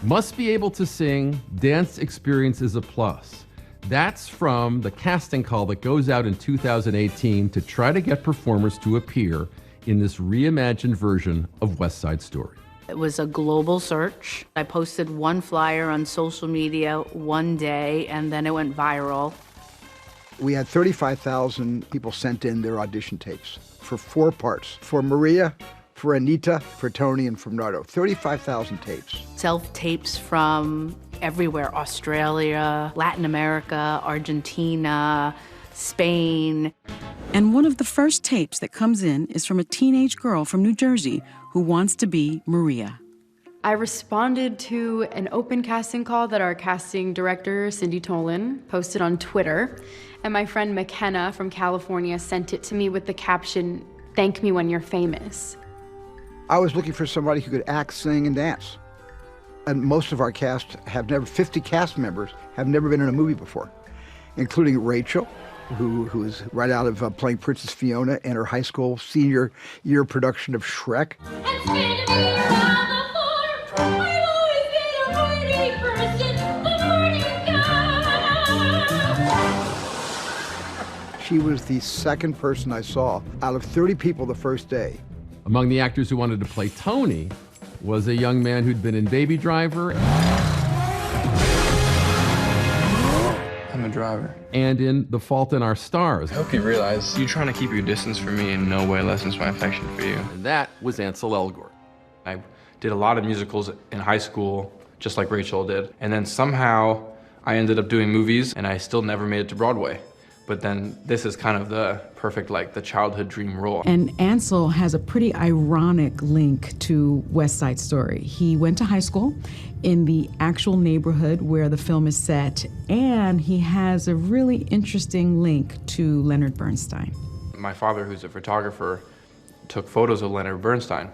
Must be able to sing, dance experience is a plus. That's from the casting call that goes out in 2018 to try to get performers to appear in this reimagined version of West Side Story. It was a global search. I posted one flyer on social media one day, and then it went viral. We had 35,000 people sent in their audition tapes for 4 parts. For Maria, for Anita, for Tony, and for Bernardo. 35,000 tapes. Self-tapes from everywhere: Australia, Latin America, Argentina, Spain. And one of the first tapes that comes in is from a teenage girl from New Jersey who wants to be Maria. I responded to an open casting call that our casting director, Cindy Tolan, posted on Twitter. And my friend McKenna from California sent it to me with the caption, "Thank me when you're famous." I was looking for somebody who could act, sing, and dance. And most of our cast 50 cast members have never been in a movie before, including Rachel, who is right out of playing Princess Fiona in her high school senior year production of Shrek. She was the second person I saw out of 30 people the first day. Among the actors who wanted to play Tony was a young man who'd been in Baby Driver. I'm a driver. And in The Fault in Our Stars. I hope you realize you trying to keep your distance from me in no way lessens my affection for you. And that was Ansel Elgort. I did a lot of musicals in high school, just like Rachel did. And then somehow I ended up doing movies, and I still never made it to Broadway. But then this is kind of the perfect, like, the childhood dream role. And Ansel has a pretty ironic link to West Side Story. He went to high school in the actual neighborhood where the film is set, and he has a really interesting link to Leonard Bernstein. My father, who's a photographer, took photos of Leonard Bernstein.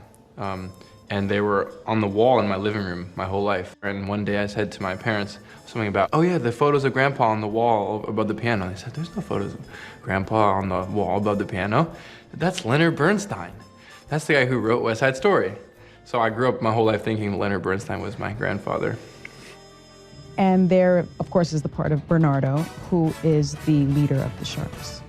And they were on the wall in my living room my whole life. And one day I said to my parents something about, "Oh yeah, the photos of Grandpa on the wall above the piano." They said, "There's no photos of Grandpa on the wall above the piano. That's Leonard Bernstein. That's the guy who wrote West Side Story." So I grew up my whole life thinking Leonard Bernstein was my grandfather. And there, of course, is the part of Bernardo, who is the leader of the Sharks.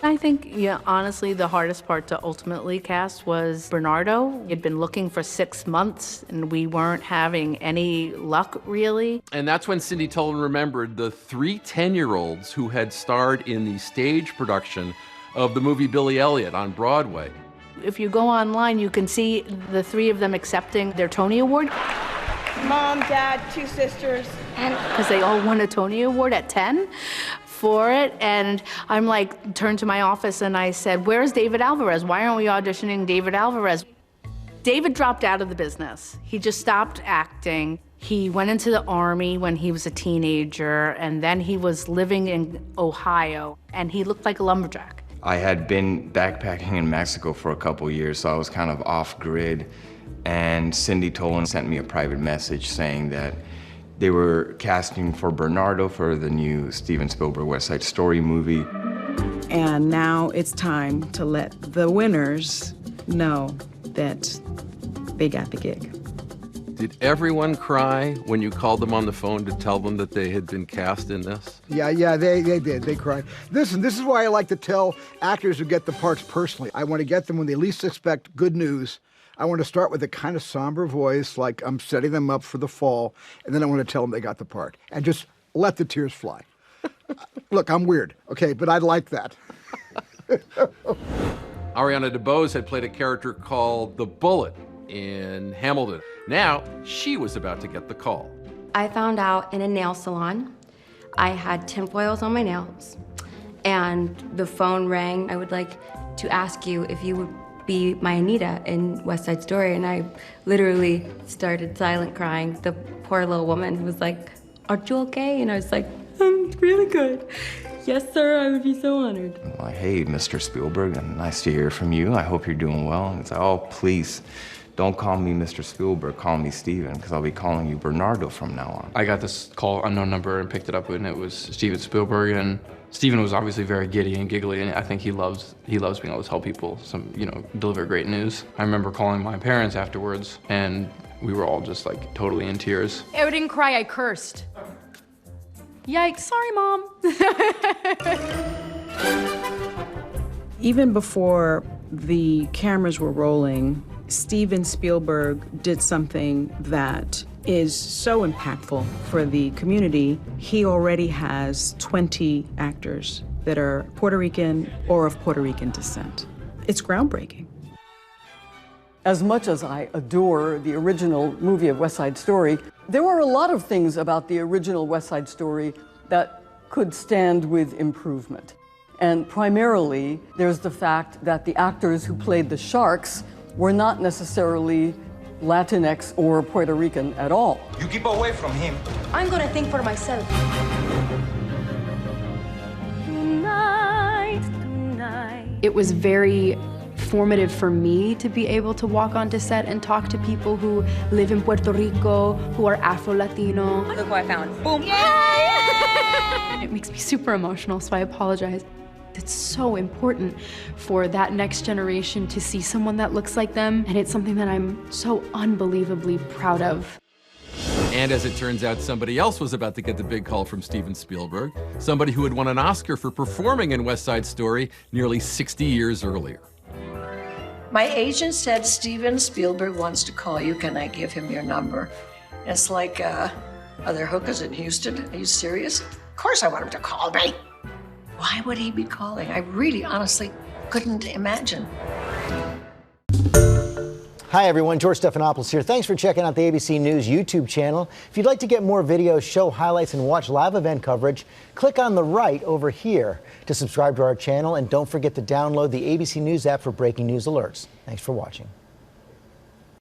I think, yeah, honestly, the hardest part to ultimately cast was Bernardo. He'd been looking for 6 months, and we weren't having any luck, really. And that's when Cindy Tolan remembered the 3 10-year-olds who had starred in the stage production of the movie Billy Elliot on Broadway. If you go online, you can see the 3 of them accepting their Tony Award. Mom, Dad, 2 sisters. Because they all won a Tony Award at 10 for it. And I'm like, turned to my office and I said, "Where's David Alvarez? Why aren't we auditioning David Alvarez?" David dropped out of the business. He just stopped acting. He went into the Army when he was a teenager, and then he was living in Ohio, and he looked like a lumberjack. I had been backpacking in Mexico for a couple years, so I was kind of off grid. And Cindy Tolan sent me a private message saying that they were casting for Bernardo for the new Steven Spielberg West Side Story movie. And now it's time to let the winners know that they got the gig. Did everyone cry when you called them on the phone to tell them that they had been cast in this? Yeah, they did. They cried. Listen, this is why I like to tell actors who get the parts personally. I want to get them when they least expect good news. I want to start with a kind of somber voice, like I'm setting them up for the fall, and then I want to tell them they got the part, and just let the tears fly. Look, I'm weird, okay, but I like that. Ariana DeBose had played a character called the Bullet in Hamilton. Now, she was about to get the call. I found out in a nail salon. I had tinfoils on my nails, and the phone rang. "I would like to ask you if you would be my Anita in West Side Story," and I literally started silent crying. The poor little woman was like, "Aren't you okay?" And I was like, "I'm really good. Yes, sir, I would be so honored." I'm like, "Hey, Mr. Spielberg, nice to hear from you. I hope you're doing well." And it's like, "Oh, please, don't call me Mr. Spielberg, call me Steven, because I'll be calling you Bernardo from now on." I got this call, unknown number, and picked it up, and it was Steven Spielberg. And Steven was obviously very giddy and giggly, and I think he loves being able to tell people deliver great news. I remember calling my parents afterwards, and we were all just like totally in tears. I didn't cry, I cursed. Yikes, sorry, Mom. Even before the cameras were rolling, Steven Spielberg did something that is so impactful for the community. He already has 20 actors that are Puerto Rican or of Puerto Rican descent. It's groundbreaking. As much as I adore the original movie of West Side Story, there were a lot of things about the original West Side Story that could stand with improvement. And primarily, there's the fact that the actors who played the sharks were not necessarily Latinx or Puerto Rican at all. You keep away from him. I'm gonna think for myself. It was very formative for me to be able to walk onto set and talk to people who live in Puerto Rico, who are Afro-Latino. Look who I found. Boom. It makes me super emotional, so I apologize. It's so important for that next generation to see someone that looks like them, and it's something that I'm so unbelievably proud of. And as it turns out, somebody else was about to get the big call from Steven Spielberg, somebody who had won an Oscar for performing in West Side Story nearly 60 years earlier. My agent said, Steven Spielberg wants to call you. Can I give him your number? It's like, are there hookers in Houston? Are you serious? Of course I want him to call me. Why would he be calling? I really, honestly couldn't imagine. Hi everyone, George Stephanopoulos here. Thanks for checking out the ABC News YouTube channel. If you'd like to get more videos, show highlights, and watch live event coverage, click on the right over here to subscribe to our channel, and don't forget to download the ABC News app for breaking news alerts. Thanks for watching.